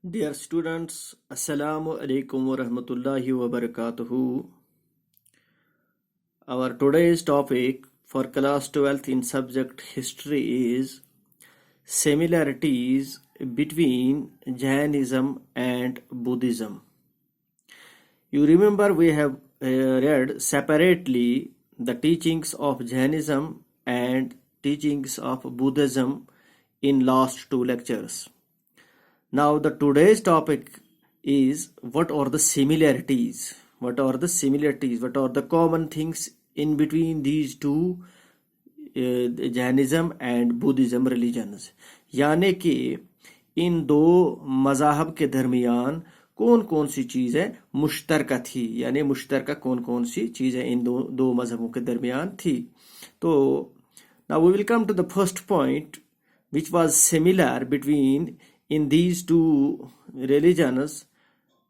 Dear students, Assalamu alaikum wa rahmatullahi wa barakatuhu. Our today's topic for class 12th in subject history is similarities between Jainism and Buddhism. You remember we have read separately the teachings of Jainism and teachings of Buddhism in last two lectures. Now the today's topic is what are the similarities? What are the similarities? What are the common things in between these two Jainism and Buddhism religions? यानी कि इन दो मज़ाहब के दरमियान कौन कौन सी चीज़ें मुश्तरका थी, यानी मुश्तरका कौन कौन सी चीज़ें इन दो मज़हबों के दरमियान थी. तो now we will come to the first point which was similar between in these two religions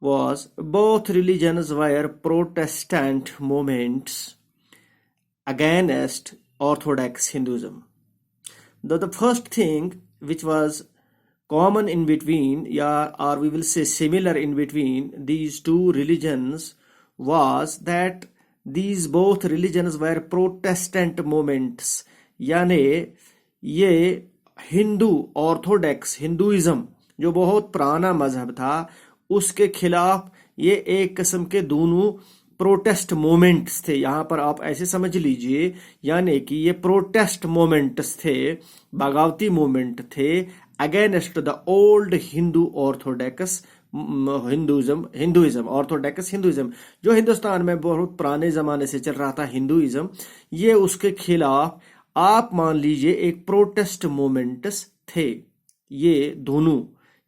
was both religions were Protestant movements against Orthodox Hinduism. The first thing which was common in between, or we will say similar in between these two religions was that these both religions were Protestant movements. यानी ये Hindu Orthodox Hinduism जो बहुत पुराना मजहब था उसके खिलाफ ये एक किस्म के दोनों प्रोटेस्ट मोमेंट्स थे. यहाँ पर आप ऐसे समझ लीजिए यानी कि ये प्रोटेस्ट मोमेंट्स थे, बगावती मोमेंट थे against the old Hindu Orthodox Hinduism Orthodox Hinduism जो हिंदुस्तान में बहुत पुराने ज़माने से चल रहा था हिंदुइज्म. ये उसके खिलाफ आप मान लीजिए एक प्रोटेस्ट मोमेंट्स थे ये दोनों.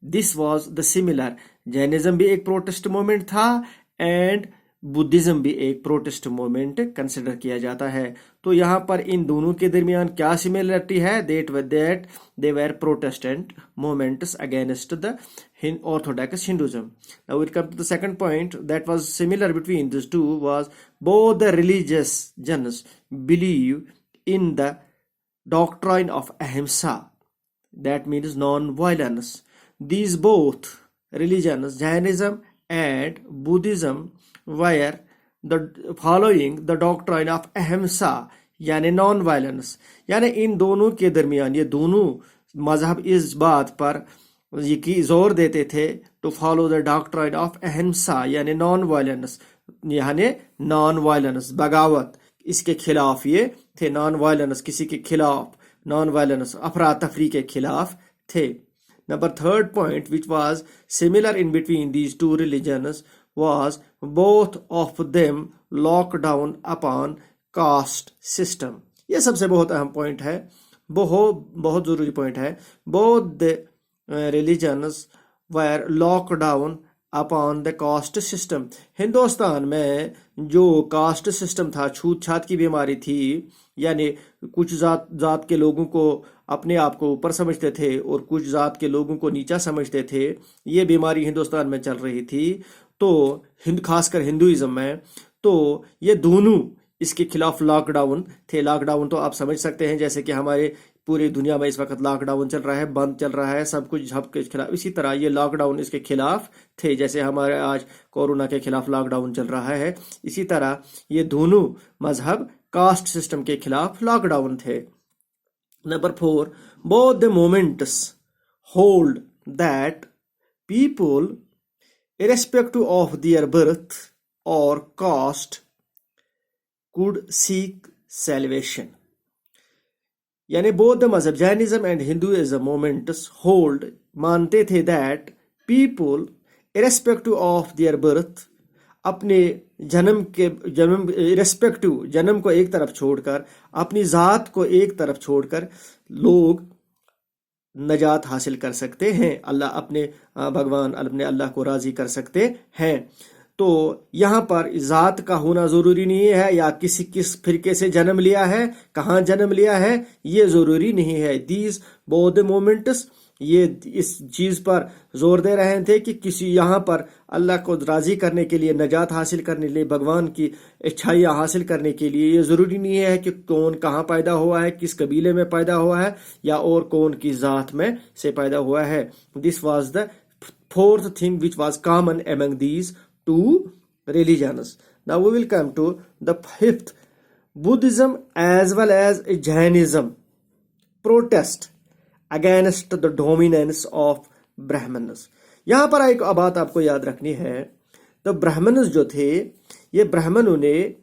This was the similar. Jainism भी एक प्रोटेस्ट मोमेंट था एंड बुद्धिज्म भी एक प्रोटेस्ट मोमेंट कंसिडर किया जाता है. तो यहाँ पर इन दोनों के दरमियान क्या सिमिलरिटी है? That they were Protestant moments against the Orthodox Hinduism. Now we come to the second point that was similar between these two was both the religious gens believe in the doctrine of ahimsa, that means non-violence. These both religions, Jainism and Buddhism, were following the doctrine of ahimsa यानी non violence. यानी इन दोनों के दरमियान ये दोनों मजहब इस बात पर ये जोर देते थे to follow the doctrine of ahimsa यानी नॉन वायलेंस, यानी नॉन वायलेंस बगावत इसके खिलाफ ये थे. नॉन वायलेंस किसी के खिलाफ, नॉन वायलेंस अफरा तफरी के खिलाफ थे. Number third point which was similar in between these two religions was both of them locked down upon caste system. ये सबसे बहुत अहम पॉइंट है, बहुत ज़रूरी पॉइंट है. both the religions were locked down upon the caste system. Hindustan में जो कास्ट सिस्टम था, छूत छात की बीमारी थी, यानी कुछ जात के लोगों को अपने आप को ऊपर समझते थे और कुछ जात के लोगों को नीचा समझते थे. ये बीमारी हिंदुस्तान में चल रही थी. तो खासकर हिंदुइज्म में तो ये दोनों इसके खिलाफ लॉकडाउन थे. लॉकडाउन तो आप समझ सकते हैं जैसे कि हमारे पूरी दुनिया में इस वक्त लॉकडाउन चल रहा है, बंद चल रहा है, सब कुछ झप के खिलाफ. इसी तरह ये लॉकडाउन इसके खिलाफ थे जैसे हमारे आज कोरोना के खिलाफ लॉकडाउन चल रहा है. इसी तरह ये दोनों मजहब कास्ट सिस्टम के खिलाफ लॉकडाउन थे. Number 4, both the moments hold that people irrespective of their birth or caste could seek salvation. यानी बौद्ध मजहब Jainism and Hinduism moments hold मानते थे that people irrespective of their birth अपने जन्म इरेस्पेक्टिव जन्म को एक तरफ छोड़कर, अपनी ज़ात को एक तरफ छोड़कर लोग नजात हासिल कर सकते हैं. अल्लाह अपने भगवान अपने अल्लाह को राज़ी कर सकते हैं. तो यहाँ पर ज़ात का होना ज़रूरी नहीं है या किस फिरके से जन्म लिया है, कहाँ जन्म लिया है, ये ज़रूरी नहीं है. दीज बौद्ध मोमेंट्स ये इस चीज़ पर जोर दे रहे थे कि किसी यहाँ पर अल्लाह को राज़ी करने के लिए, नजात हासिल करने के लिए, भगवान की इच्छाइयाँ हासिल करने के लिए ये ज़रूरी नहीं है कि कौन कहाँ पैदा हुआ है, किस कबीले में पैदा हुआ है या और कौन की ज़ात में से पैदा हुआ है. This was the fourth thing which was common among these two religions. Now we will come to the fifth. Buddhism as well as Jainism protest against the dominance of Brahmanas. यहाँ पर एक बात आपको याद रखनी है, तो ब्राह्मण्स जो थे, ये ब्राह्मणों ने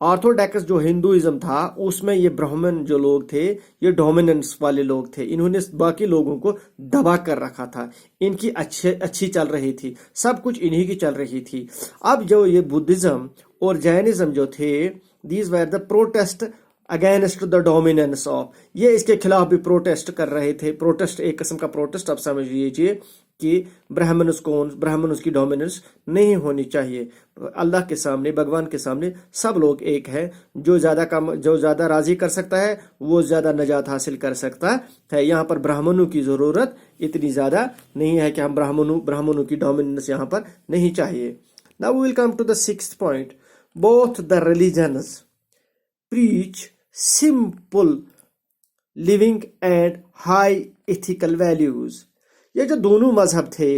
ऑर्थोडॉक्स जो हिंदुइज्म था उसमें ये ब्राह्मण जो लोग थे ये डोमिनेंस वाले लोग थे, इन्होंने बाकी लोगों को दबा कर रखा था, इनकी अच्छी चल रही थी, सब कुछ इन्हीं की चल रही थी। अब जो ये बुद्धिज्म और जैनिज्म जो थे, these were the protest against the dominance of, ये इसके खिलाफ भी प्रोटेस्ट कर रहे थे। प्रोटेस्ट एक किस्म का प्रोटेस्ट आप समझ लीजिए कि ब्राह्मणों की डोमिनेंस नहीं होनी चाहिए। अल्लाह के सामने, भगवान के सामने सब लोग एक है, जो ज्यादा राजी कर सकता है वो ज्यादा नजात हासिल कर सकता है। यहाँ पर ब्राह्मणों की जरूरत इतनी ज्यादा नहीं है कि हम ब्राह्मणों की डोमिनेंस यहाँ पर नहीं चाहिए। Now we will come to the sixth point. Both the religions preach simple living and high ethical values. ये जो दोनों मजहब थे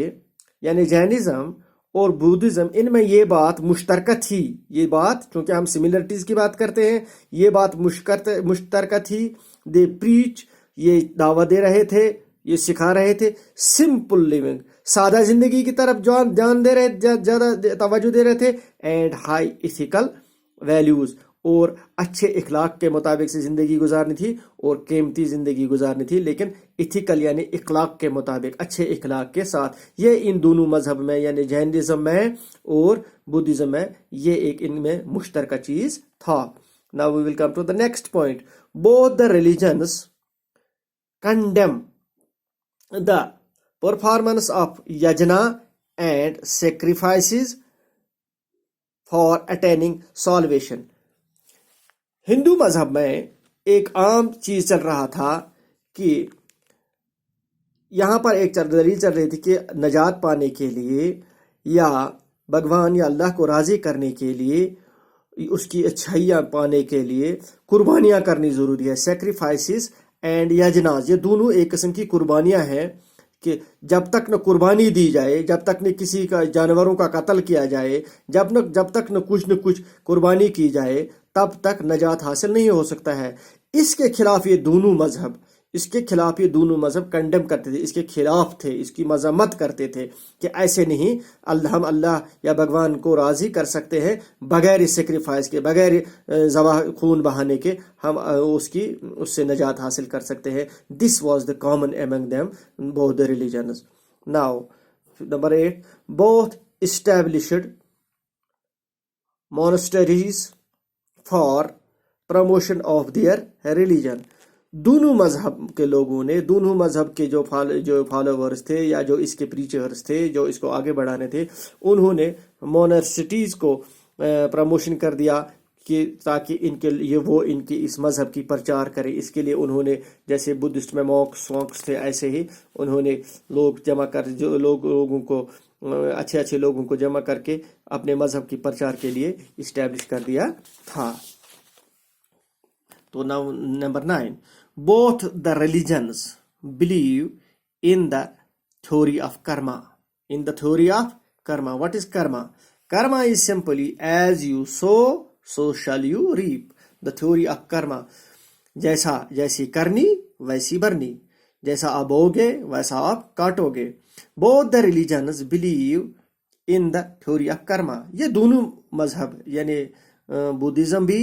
यानी जैनिज्म और बुद्धिज्म, इनमें ये बात मुश्तरका थी। ये बात, क्योंकि हम सिमिलरिटीज की बात करते हैं, ये बात मुश्तरका थी। दे प्रीच, ये दावा दे रहे थे, ये सिखा रहे थे सिंपल लिविंग, सादा जिंदगी की तरफ ध्यान दे रहे, ज्यादा तवज्जो दे रहे थे, एंड हाई इथिकल वैल्यूज, और अच्छे इखलाक के मुताबिक से जिंदगी गुजारनी थी और कीमती जिंदगी गुजारनी थी, लेकिन इथिकल यानी इखलाक के मुताबिक, अच्छे इखलाक के साथ। ये इन दोनों मजहब में यानी जैनिज्म में और बुद्धिज्म में ये एक इनमें मुश्तरका चीज था। Now we will come to the next point. Both the religions condemn the performance of yajna and sacrifices for attaining salvation. Hindu मजहब में एक आम चीज चल रहा था कि यहाँ पर एक दलील चल रही थी कि नजात पाने के लिए या भगवान या अल्लाह को राजी करने के लिए, उसकी अच्छाइयाँ पाने के लिए कुर्बानियाँ करनी ज़रूरी है। सेक्रीफाइसेस एंड यजनाज, ये दोनों एक किस्म की कुर्बानियाँ हैं कि जब तक न कुर्बानी दी जाए, जब तक न किसी का जानवरों का कत्ल किया जाए, जब तक न कुछ कुर्बानी की जाए, तब तक नजात हासिल नहीं हो सकता है। इसके खिलाफ ये दोनों मजहब कंडेम करते थे, इसके खिलाफ थे, इसकी मजम्मत करते थे कि ऐसे नहीं, हम अल्लाह या भगवान को राजी कर सकते हैं बगैर सेक्रीफाइस के, बगैर खून बहाने के हम उससे नजात हासिल कर सकते हैं। This was the common among them both the religions. Now number 8, both established monasteries for promotion of their religion. दोनों मजहब के लोगों ने, दोनों मजहब के जो फॉलोवर्स थे या जो इसके प्रीचर्स थे, जो इसको आगे बढ़ाने थे, उन्होंने मोनास्टरीज को प्रमोशन कर दिया कि ताकि इनके इस मजहब की प्रचार करें। इसके लिए उन्होंने, जैसे बुद्धिस्ट में मॉक्स थे, ऐसे ही उन्होंने लोग जमा कर, जो लोगों को अच्छे लोगों को जमा करके अपने मजहब की प्रचार के लिए इस्टेब्लिश कर दिया था। तो now number 9, both the religions believe in the theory of karma. In the theory of karma. What is karma? Karma is simply as you sow, so shall you reap. The theory of karma. जैसी करनी वैसी भरनी, जैसा आप बोगे वैसा आप काटोगे। Both the religions believe in the theory of karma. ये दोनों मजहब यानी बुद्धिज्म भी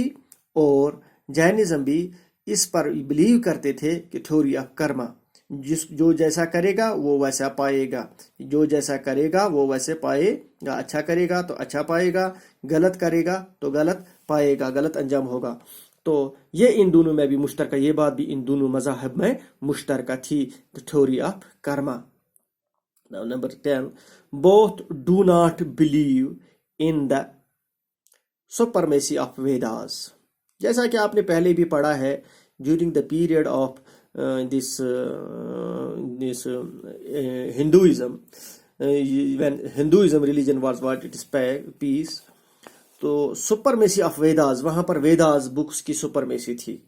और जैनिज्म भी इस पर बिलीव करते थे कि थ्योरी ऑफ कर्मा, जो जैसा करेगा वो वैसा पाएगा, जो जैसा करेगा वो वैसे पाएगा, अच्छा करेगा तो अच्छा पाएगा, गलत करेगा तो गलत पाएगा, गलत अंजाम होगा। तो ये इन दोनों में भी मुश्तरका, ये बात भी इन दोनों मज़ाहब में मुश्तरका थी, theory of Karma. Number 10, both do not believe in the supremacy of Vedas. जैसा कि आपने पहले भी पढ़ा है, during the period of this Hinduism, when Hinduism religion was what it is peace, तो सुपरमेसी ऑफ वेदास, वहां पर वेदास बुक्स की सुपरमेसी थी।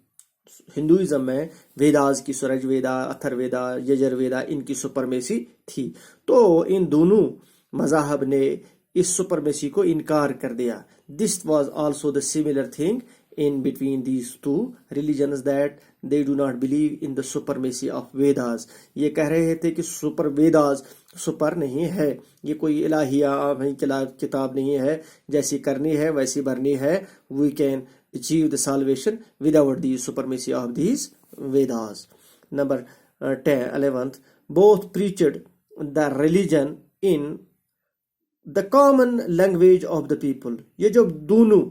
ہندوازم میں ویداز کی سورج ویدا، اتھر ویدا، یجر ویدا ان کی سپرمیسی تھی. تو ان دونوں مذاہب نے اس سپرمیسی کو انکار کر دیا. This was also the similar thing in between these two religions, that they do not believe in the supremacy of Vedas. یہ کہہ رہے تھے کہ سپر ویداز سپر نہیں ہے، یہ کوئی الہیہ کتاب نہیں ہے، جیسی کرنی ہے ویسی بھرنی ہے. We can achieve the salvation without the supremacy of these Vedas. Number 11th, both preached the religion in the common language of the people. یہ جو دونوں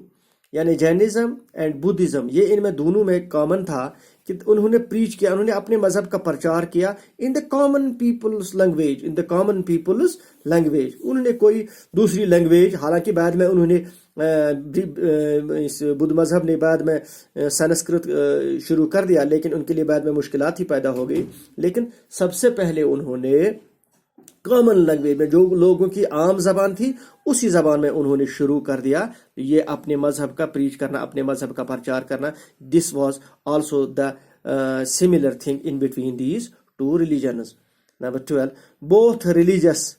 یعنی جینزم اینڈ بدھزم، یہ ان میں دونوں میں کامن تھا کہ انہوں نے پریچ کیا، انہوں نے اپنے مذہب کا پرچار کیا in the common people's language, in the common people's language. انہوں نے کوئی دوسری لینگویج، حالانکہ بعد میں انہوں نے اس بدھ مذہب نے بعد میں سنسکرت شروع کر دیا، لیکن ان کے لیے بعد میں مشکلات ہی پیدا ہو گئی. لیکن سب سے پہلے انہوں نے کامن لینگویج میں جو لوگوں کی عام زبان تھی اسی زبان میں انہوں نے شروع کر دیا یہ اپنے مذہب کا پریچ کرنا، اپنے مذہب کا پرچار کرنا. This was also the similar thing in between these two religions. Number 12, both religions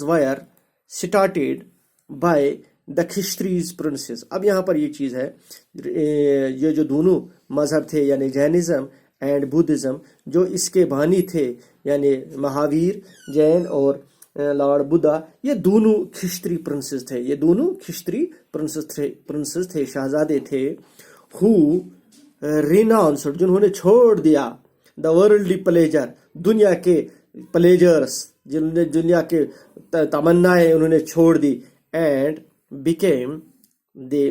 were started by the Kshatriyas princes. اب یہاں پر یہ چیز ہے، یہ جو دونوں مذہب تھے یعنی جینزم اینڈ بدھزم، جو اس کے بانی تھے یعنی مہاویر جین اور لارڈ بدھا، یہ دونوں کھشتری پرنسز تھے، یہ دونوں کھشتری پرنسز تھے، شہزادے تھے. who renounced، جنہوں نے چھوڑ دیا دا ورلڈلی پلیجر، دنیا کے پلیجرس، جنہوں نے دنیا کے تمنائیں انہوں نے چھوڑ دی. اینڈ became the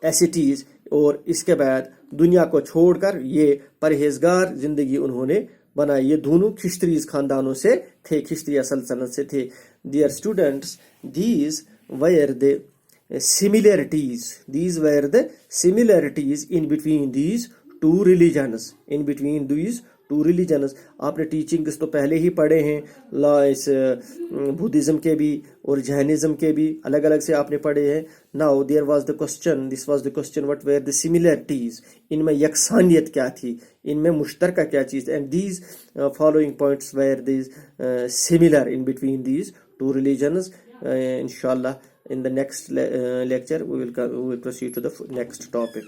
ascetes، اور اس کے بعد دنیا کو چھوڑ کر یہ پرہیزگار زندگی انہوں نے بنائی. یہ دونوں کھشتریز خاندانوں سے تھے، کھشتریہ سلطنت سے تھے. Dear students, these were the similarities in between these two religions. آپ نے ٹیچنگز تو پہلے ہی پڑھے ہیں، اس بدھزم کے بھی اور جینزم کے بھی الگ الگ سے آپ نے پڑھے ہیں. Now this was the question, what were the similarities؟ ان میں یکسانیت کیا تھی، ان میں مشترکہ کیا چیز. And these following points were these similar in between these two religions. Inshallah in the next lecture we will proceed to the next topic.